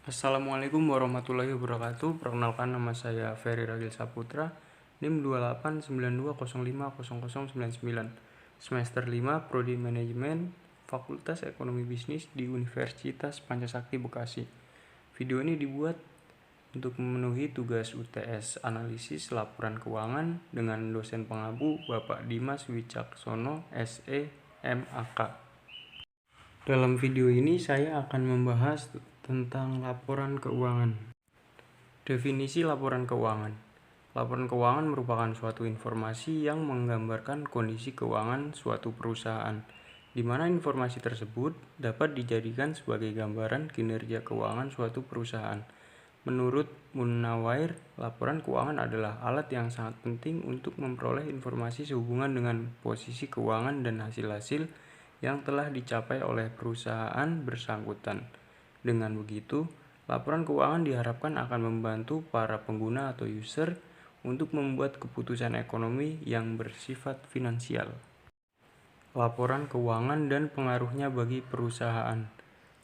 Assalamualaikum warahmatullahi wabarakatuh. Perkenalkan, nama saya Ferry Ragil Saputra, NIM 2892050099, semester 5, Prodi Manajemen, Fakultas Ekonomi Bisnis di Universitas Pancasakti Bekasi. Video ini dibuat untuk memenuhi tugas UTS Analisis Laporan Keuangan dengan dosen pengampu Bapak Dimas Wicaksono, SE, MAK. Dalam video ini saya akan membahas tentang laporan keuangan. Definisi laporan keuangan. Laporan keuangan merupakan suatu informasi yang menggambarkan kondisi keuangan suatu perusahaan, di mana informasi tersebut dapat dijadikan sebagai gambaran kinerja keuangan suatu perusahaan. Menurut Munawwair, laporan keuangan adalah alat yang sangat penting untuk memperoleh informasi sehubungan dengan posisi keuangan dan hasil-hasil yang telah dicapai oleh perusahaan bersangkutan. Dengan begitu, laporan keuangan diharapkan akan membantu para pengguna atau user untuk membuat keputusan ekonomi yang bersifat finansial. Laporan keuangan dan pengaruhnya bagi perusahaan.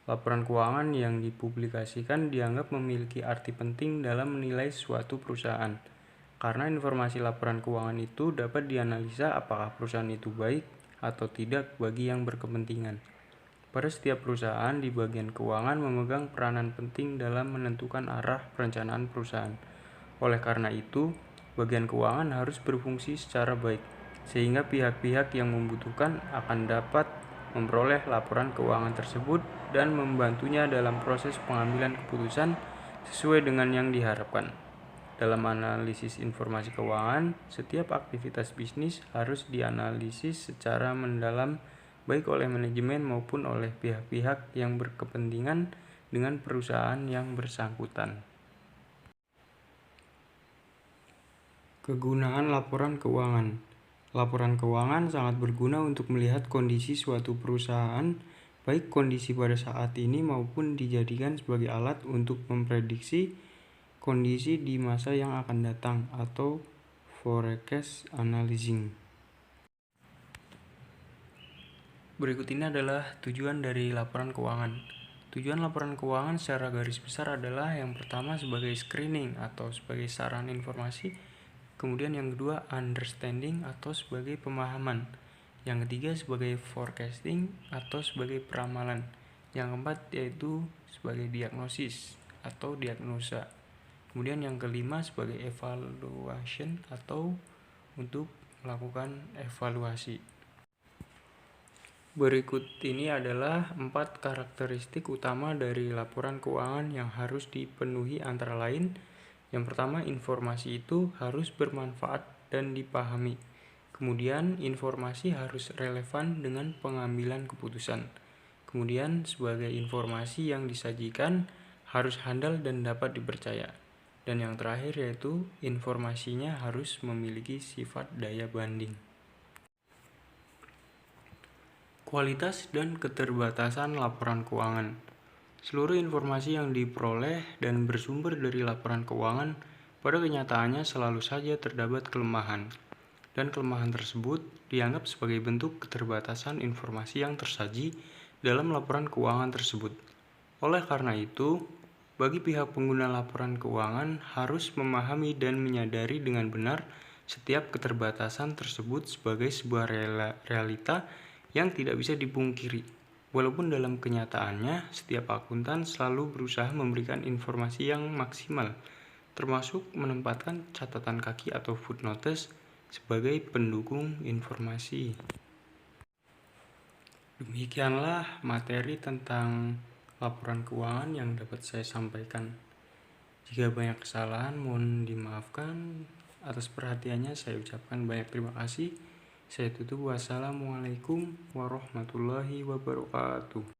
Laporan keuangan yang dipublikasikan dianggap memiliki arti penting dalam menilai suatu perusahaan, karena informasi laporan keuangan itu dapat dianalisa apakah perusahaan itu baik atau tidak bagi yang berkepentingan. Pada setiap perusahaan di bagian keuangan memegang peranan penting dalam menentukan arah perencanaan perusahaan. Oleh karena itu, bagian keuangan harus berfungsi secara baik, sehingga pihak-pihak yang membutuhkan akan dapat memperoleh laporan keuangan tersebut dan membantunya dalam proses pengambilan keputusan sesuai dengan yang diharapkan. Dalam analisis informasi keuangan, setiap aktivitas bisnis harus dianalisis secara mendalam baik oleh manajemen maupun oleh pihak-pihak yang berkepentingan dengan perusahaan yang bersangkutan. Kegunaan laporan keuangan. Laporan keuangan sangat berguna untuk melihat kondisi suatu perusahaan, baik kondisi pada saat ini maupun dijadikan sebagai alat untuk memprediksi kondisi di masa yang akan datang atau forecast analyzing. Berikut ini adalah tujuan dari laporan keuangan. Tujuan laporan keuangan secara garis besar adalah yang pertama sebagai screening atau sebagai saran informasi, kemudian yang kedua understanding atau sebagai pemahaman, yang ketiga sebagai forecasting atau sebagai peramalan, yang keempat yaitu sebagai diagnosis atau diagnosa, kemudian yang kelima sebagai evaluation atau untuk melakukan evaluasi. Berikut ini adalah 4 karakteristik utama dari laporan keuangan yang harus dipenuhi, antara lain: yang pertama, informasi itu harus bermanfaat dan dipahami. Kemudian, informasi harus relevan dengan pengambilan keputusan. Kemudian, sebagai informasi yang disajikan harus handal dan dapat dipercaya. Dan yang terakhir yaitu informasinya harus memiliki sifat daya banding. Kualitas dan keterbatasan laporan keuangan. Seluruh informasi yang diperoleh dan bersumber dari laporan keuangan pada kenyataannya selalu saja terdapat kelemahan, dan kelemahan tersebut dianggap sebagai bentuk keterbatasan informasi yang tersaji dalam laporan keuangan tersebut. Oleh karena itu, bagi pihak pengguna laporan keuangan harus memahami dan menyadari dengan benar setiap keterbatasan tersebut sebagai sebuah realita yang tidak bisa dipungkiri. Walaupun dalam kenyataannya, setiap akuntan selalu berusaha memberikan informasi yang maksimal, termasuk menempatkan catatan kaki atau footnotes sebagai pendukung informasi. Demikianlah materi tentang laporan keuangan yang dapat saya sampaikan. Jika banyak kesalahan, mohon dimaafkan. Atas perhatiannya saya ucapkan banyak terima kasih. Saya tutup. Wassalamualaikum warahmatullahi wabarakatuh.